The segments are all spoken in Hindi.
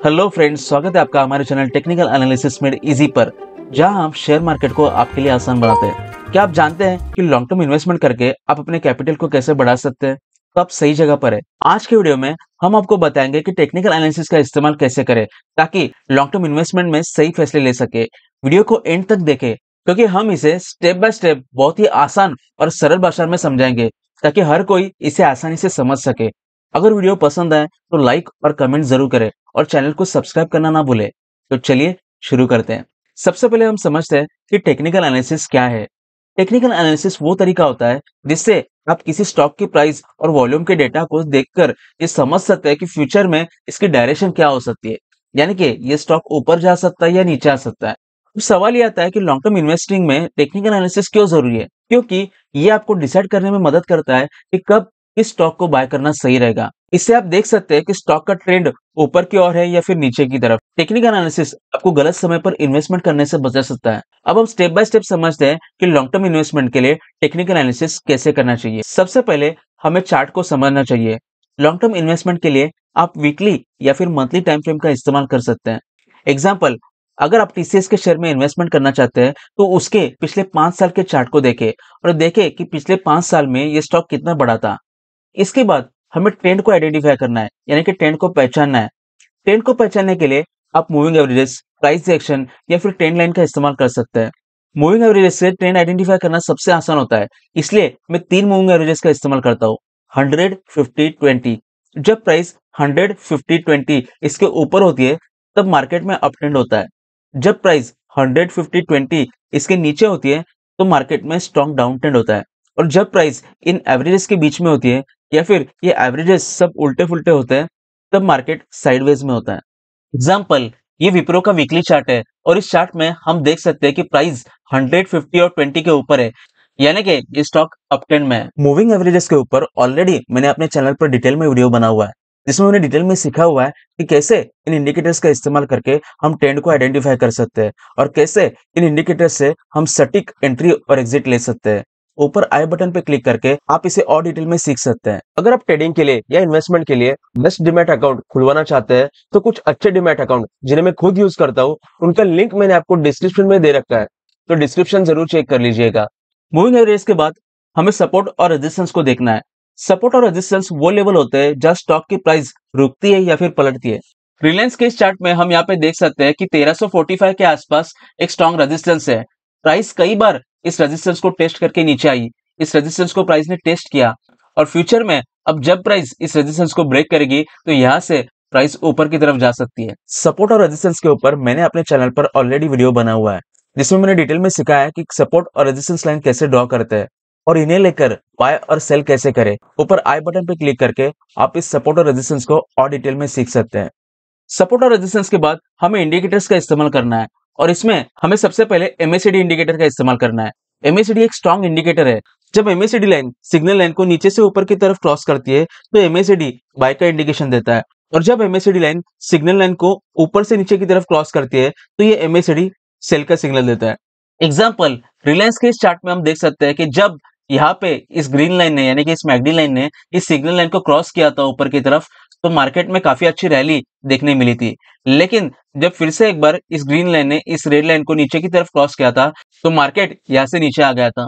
हेलो फ्रेंड्स, स्वागत है आपका हमारे channel technical analysis made easy पर, जहां हम शेयर मार्केट को आपके लिए आसान बनाते हैं। क्या आप जानते हैं कि लॉन्ग टर्म इन्वेस्टमेंट करके आप अपने कैपिटल को कैसे बढ़ा सकते हैं? तो आप सही जगह पर है। आज के वीडियो में हम आपको बताएंगे कि टेक्निकल एनालिसिस का इस्तेमाल कैसे करें ताकि लॉन्ग टर्म इन्वेस्टमेंट में सही फैसले ले सके। वीडियो को एंड तक देखें क्योंकि हम इसे स्टेप बाय स्टेप बहुत ही आसान और सरल भाषा में समझाएंगे ताकि हर कोई इसे आसानी से समझ सके। अगर वीडियो पसंद आए तो लाइक और कमेंट जरूर करें और चैनल को सब्सक्राइब करना ना भूलें। तो चलिए शुरू करते हैं। सबसे पहले हम समझते हैं कि टेक्निकल एनालिसिस क्या है। टेक्निकल एनालिसिस वो तरीका होता है जिससे आप किसी स्टॉक की प्राइस और वॉल्यूम के डेटा को देखकर ये समझ सकते हैं कि फ्यूचर में इसकी डायरेक्शन क्या हो सकती है, यानी कि ये स्टॉक ऊपर जा सकता है या नीचे आ सकता है। अब सवाल ये आता है कि लॉन्ग टर्म इन्वेस्टिंग में टेक्निकल एनालिसिस क्यों जरूरी है? क्योंकि ये आपको डिसाइड करने में मदद करता है कि कब किस स्टॉक को बाय करना सही रहेगा। इससे आप देख सकते हैं कि स्टॉक का ट्रेंड ऊपर की ओर है या फिर नीचे की तरफ। टेक्निकल एनालिसिस आपको गलत समय पर इन्वेस्टमेंट करने से बचा सकता है। अब हम स्टेप बाय स्टेप समझते हैं कि लॉन्ग टर्म इन्वेस्टमेंट के लिए टेक्निकल एनालिसिस कैसे करना चाहिए। सबसे पहले हमें चार्ट को समझना चाहिए। लॉन्ग टर्म इन्वेस्टमेंट के लिए आप वीकली या फिर मंथली टाइम फ्रेम का इस्तेमाल कर सकते हैं। एग्जाम्पल, अगर आप टीसीएस के शेयर में इन्वेस्टमेंट करना चाहते हैं तो उसके पिछले 5 साल के चार्ट को देखें और देखें कि पिछले 5 साल में ये स्टॉक कितना बढ़ा था। इसके बाद हमें ट्रेंड को आइडेंटिफाई करना है, यानी कि ट्रेंड को पहचानना है। ट्रेंड को पहचानने के लिए आप मूविंग एवरेजेस, प्राइस एक्शन या फिर ट्रेंड लाइन का इस्तेमाल कर सकते हैं। मूविंग एवरेजेस से ट्रेंड आइडेंटिफाई करना सबसे आसान होता है, इसलिए मैं 3 मूविंग एवरेजेस का इस्तेमाल करता हूँ। 100, 50, 20। जब प्राइस 100, 50, 20 इसके ऊपर होती है तब मार्केट में अप ट्रेंड होता है। जब प्राइस 100, 50, 20 इसके नीचे होती है तो मार्केट में स्ट्रॉन्ग डाउन ट्रेंड होता है। और जब प्राइस इन एवरेजेस के बीच में होती है या फिर ये एवरेजेस सब उल्टे फुल्टे होते हैं तब मार्केट साइडवेज में होता है। एग्जाम्पल, ये विप्रो का वीकली चार्ट है और इस चार्ट में हम देख सकते हैं कि प्राइस 100, 50 और 20 के ऊपर है, यानी कि ये स्टॉक अप ट्रेंड में है। मूविंग एवरेजेस के ऊपर ऑलरेडी मैंने अपने चैनल पर डिटेल में वीडियो बना हुआ है जिसमें मैंने डिटेल में सिखा हुआ है कि कैसे इन इंडिकेटर्स का इस्तेमाल करके हम ट्रेंड को आइडेंटिफाई कर सकते हैं और कैसे इन इंडिकेटर्स से हम सटीक एंट्री और एग्जिट ले सकते हैं। ऊपर आई बटन पे क्लिक करके आप इसे और डिटेल में सीख सकते हैं। अगर आप ट्रेडिंग के लिए या इन्वेस्टमेंट के लिए बेस्ट डिमैट अकाउंट खुलवाना चाहते हैं तो कुछ अच्छे डिमैट अकाउंट जिन्हें मैं खुद यूज करता हूँ उनका लिंक मैंने आपको डिस्क्रिप्शन में दे रखा है, तो डिस्क्रिप्शन जरूर चेक कर लीजिएगा। मूविंग एवरेज के बाद हमें सपोर्ट और रेजिस्टेंस को देखना है। सपोर्ट और रेजिस्टेंस वो लेवल होते हैं जहां स्टॉक की प्राइस रुकती है या फिर पलटती है। रिलायंस के इस चार्ट में हम यहाँ पे देख सकते हैं कि 1345 के आसपास एक स्ट्रॉन्ग रेजिस्टेंस है। प्राइस कई बार इस रेजिस्टेंस को टेस्ट करके नीचे आई। इस रेजिस्टेंस को प्राइस ने टेस्ट किया और फ्यूचर में अब जब प्राइस इस रेजिस्टेंस को ब्रेक करेगी तो यहाँ से प्राइस ऊपर की तरफ जा सकती है। सपोर्ट और रेजिस्टेंस के ऊपर मैंने अपने चैनल पर ऑलरेडी वीडियो बना हुआ है जिसमें मैंने डिटेल में सिखाया है कि सपोर्ट और रेजिस्टेंस लाइन कैसे ड्रॉ करते हैं और इन्हें लेकर बाय और सेल कैसे करें। ऊपर आई बटन पर क्लिक करके आप इस सपोर्ट और रेजिस्टेंस को और डिटेल में सीख सकते हैं। सपोर्ट और रेजिस्टेंस के बाद हमें इंडिकेटर्स का इस्तेमाल करना है और इसमें हमें सबसे पहले एमएसीडी इंडिकेटर का इस्तेमाल करना है। एमएसीडी एक स्ट्रॉन्ग इंडिकेटर है। जब एमएसीडी लाइन सिग्नल लाइन को नीचे से ऊपर की तरफ क्रॉस करती है तो एमएसीडी बाय का इंडिकेशन देता है और जब एमएसीडी लाइन सिग्नल लाइन को ऊपर से नीचे की तरफ क्रॉस करती है तो ये एमएसीडी सेल का सिग्नल देता है। एग्जाम्पल, रिलायंस के इस चार्ट में हम देख सकते हैं कि जब यहाँ पे इस ग्रीन लाइन ने यानी कि इस मैकडी लाइन ने इस सिग्नल लाइन को क्रॉस किया था ऊपर की तरफ तो मार्केट में काफी अच्छी रैली देखने मिली थी। लेकिन जब फिर से एक बार इस ग्रीन लाइन ने इस रेड लाइन को नीचे की तरफ क्रॉस किया था तो मार्केट यहाँ से नीचे आ गया था।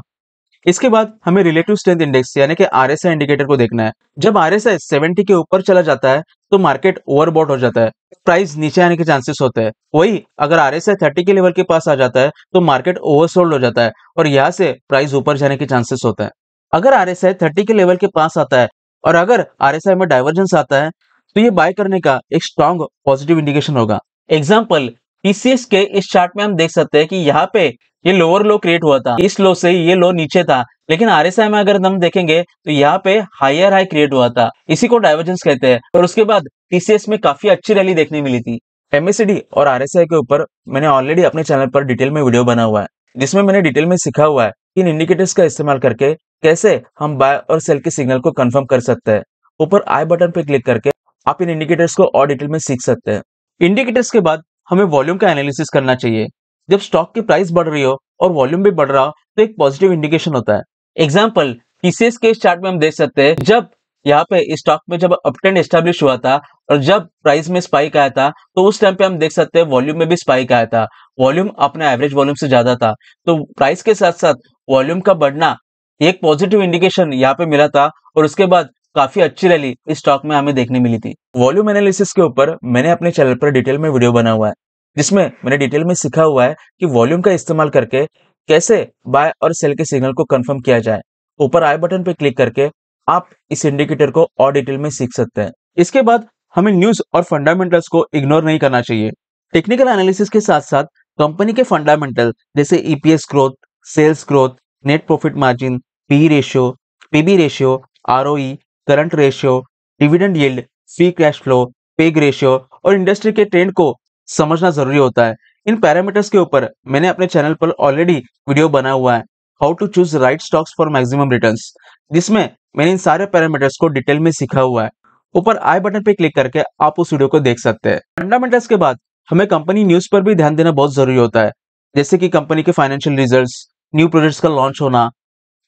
इसके बाद हमें रिलेटिव स्ट्रेंथ इंडेक्स यानी कि आरएसआई इंडिकेटर को देखना है। जब आरएसआई 70 के ऊपर चला जाता है तो मार्केट ओवरबॉट हो जाता है, प्राइस नीचे आने के चांसेस होते हैं। वही अगर आरएसआई 30 के लेवल के पास आ जाता है तो मार्केट ओवरसोल्ड हो जाता है और यहाँ से प्राइस ऊपर जाने के चांसेस होते हैं। अगर आरएसआई 30 के लेवल के पास आता है और अगर आरएसआई में डाइवर्जेंस आता है तो ये बाय करने का एक स्ट्रॉन्ग पॉजिटिव इंडिकेशन होगा। एग्जाम्पल, टीसीएस के इस चार्ट में हम देख सकते हैं कि यहाँ पे ये लोअर लो क्रिएट हुआ था, इस लो से ये लो नीचे था, लेकिन आरएसआई में अगर हम देखेंगे तो यहाँ पे हायर हाई क्रिएट हुआ था, इसी को डाइवर्जेंस कहते हैं और उसके बाद टीसीएस में काफी अच्छी रैली देखने मिली थी। एमएसीडी और आरएसआई के ऊपर मैंने ऑलरेडी अपने चैनल पर डिटेल में वीडियो बना हुआ है जिसमें मैंने डिटेल में सिखा हुआ है कि इन इंडिकेटर्स का इस्तेमाल करके कैसे हम बाय और सेल के सिग्नल को कंफर्म कर सकते हैं। ऊपर आई बटन पे क्लिक करके आप इन इंडिकेटर्स को और डिटेल में सीख सकते हैं। इंडिकेटर्स के बाद हमें वॉल्यूम का एनालिसिस करना चाहिए। जब स्टॉक की प्राइस बढ़ रही हो और वॉल्यूम भी बढ़ रहा हो तो एक पॉजिटिव इंडिकेशन होता है। एग्जाम्पल, टीसीएस के इस चार्ट में हम देख सकते हैं जब यहाँ पे इस स्टॉक में जब अपट्रेंड एस्टेब्लिश हुआ था और जब प्राइस में स्पाइक आया था तो उस टाइम पे हम देख सकते हैं वॉल्यूम में भी स्पाइक आया था। वॉल्यूम अपने एवरेज वॉल्यूम से ज्यादा था, तो प्राइस के साथ साथ वॉल्यूम का बढ़ना एक पॉजिटिव इंडिकेशन यहाँ पे मिला था और उसके बाद काफी अच्छी रैली इस स्टॉक में हमें देखने मिली थी। वॉल्यूम एनालिसिस के ऊपर मैंने अपने चैनल पर डिटेल में वीडियो बना हुआ है, जिसमें मैंने डिटेल में सिखा हुआ है कि वॉल्यूम का इस्तेमाल करके कैसे बाय और सेल के सिग्नल को कंफर्म किया जाए। ऊपर आई बटन पे क्लिक करके आप इस इंडिकेटर को और डिटेल में सीख सकते हैं। इसके बाद हमें न्यूज और फंडामेंटल्स को इग्नोर नहीं करना चाहिए। टेक्निकल एनालिसिस के साथ साथ कंपनी के फंडामेंटल जैसे EPS growth, sales growth, net profit margin, P ratio, PB ratio, ROE, current ratio, dividend yield, free cash flow, PEG ratio और इंडस्ट्री के ट्रेंड को समझना जरूरी होता है। इन पैरामीटर्स के ऊपर मैंने अपने चैनल पर ऑलरेडी वीडियो बना हुआ है, how to choose right stocks for maximum returns, जिसमें मैंने इन सारे पैरामीटर्स को डिटेल में सिखा हुआ है। ऊपर आई बटन पे क्लिक करके आप उस वीडियो को देख सकते हैं। फंडामेंटल्स के बाद हमें कंपनी न्यूज पर भी ध्यान देना बहुत जरूरी होता है, जैसे कि कंपनी के फाइनेंशियल रिजल्ट्स, न्यू प्रोजेक्ट्स का लॉन्च होना,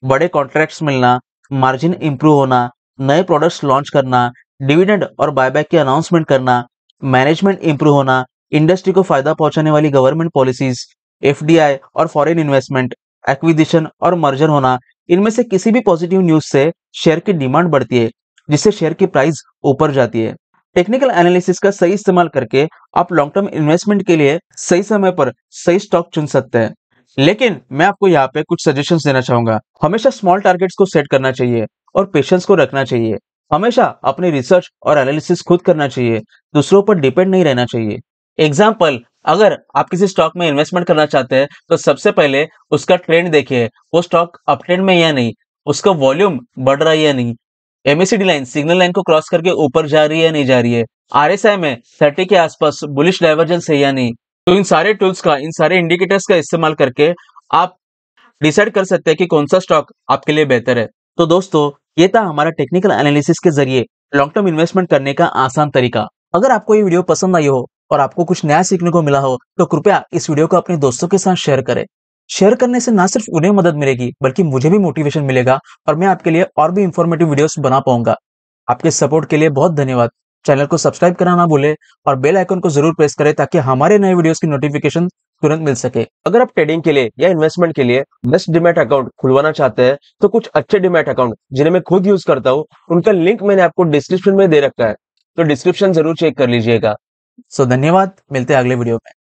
बड़े कॉन्ट्रैक्ट्स मिलना, मार्जिन इंप्रूव होना, नए प्रोडक्ट्स लॉन्च करना, डिविडेंड और बायबैक की अनाउंसमेंट करना, मैनेजमेंट इंप्रूव होना, इंडस्ट्री को फायदा पहुंचाने वाली गवर्नमेंट पॉलिसीज, एफडीआई और फॉरेन इन्वेस्टमेंट, एक्विजिशन और मर्जर होना, इनमें से किसी भी पॉजिटिव न्यूज से शेयर की डिमांड बढ़ती है, जिससे शेयर की प्राइस ऊपर जाती है। टेक्निकल एनालिसिस का सही इस्तेमाल करके आप लॉन्ग टर्म इन्वेस्टमेंट के लिए सही समय पर सही स्टॉक चुन सकते हैं। लेकिन मैं आपको यहाँ पे कुछ सजेशंस देना चाहूंगा। हमेशा स्मॉल टारगेट्स को सेट करना चाहिए और पेशेंस को रखना चाहिए। हमेशा अपनी रिसर्च और एनालिसिस खुद करना चाहिए, दूसरों पर डिपेंड नहीं रहना चाहिए। एग्जाम्पल, अगर आप किसी स्टॉक में इन्वेस्टमेंट करना चाहते हैं तो सबसे पहले उसका ट्रेंड देखिए, वो स्टॉक अप ट्रेंड में या नहीं, उसका वॉल्यूम बढ़ रहा है या नहीं, एमएसीडी लाइन सिग्नल लाइन को क्रॉस करके ऊपर जा रही है या नहीं जा रही है, आरएसआई में 30 के आसपास बुलिश डाइवर्जेंस है या नहीं। तो इन सारे टूल्स का, इन सारे इंडिकेटर्स का इस्तेमाल करके आप डिसाइड कर सकते हैं कि कौन सा स्टॉक आपके लिए बेहतर है। तो दोस्तों, ये था हमारा टेक्निकल एनालिसिस के जरिए लॉन्ग टर्म इन्वेस्टमेंट करने का आसान तरीका। अगर आपको ये वीडियो पसंद आई हो और आपको कुछ नया सीखने को मिला हो तो कृपया इस वीडियो को अपने दोस्तों के साथ शेयर करें। शेयर करने से ना सिर्फ उन्हें मदद मिलेगी बल्कि मुझे भी मोटिवेशन मिलेगा और मैं आपके लिए और भी इंफॉर्मेटिव वीडियोस बना पाऊंगा। आपके सपोर्ट के लिए बहुत धन्यवाद। चैनल को सब्सक्राइब करना ना भूले और बेल आइकन को जरूर प्रेस करें ताकि हमारे नए वीडियोस की नोटिफिकेशन तुरंत मिल सके। अगर आप ट्रेडिंग के लिए या इन्वेस्टमेंट के लिए बेस्ट डिमैट अकाउंट खुलवाना चाहते हैं तो कुछ अच्छे डिमैट अकाउंट जिन्हें मैं खुद यूज करता हूँ, उनका लिंक मैंने आपको डिस्क्रिप्शन में दे रखा है, तो डिस्क्रिप्शन जरूर चेक कर लीजिएगा। धन्यवाद, मिलते हैं अगले वीडियो में।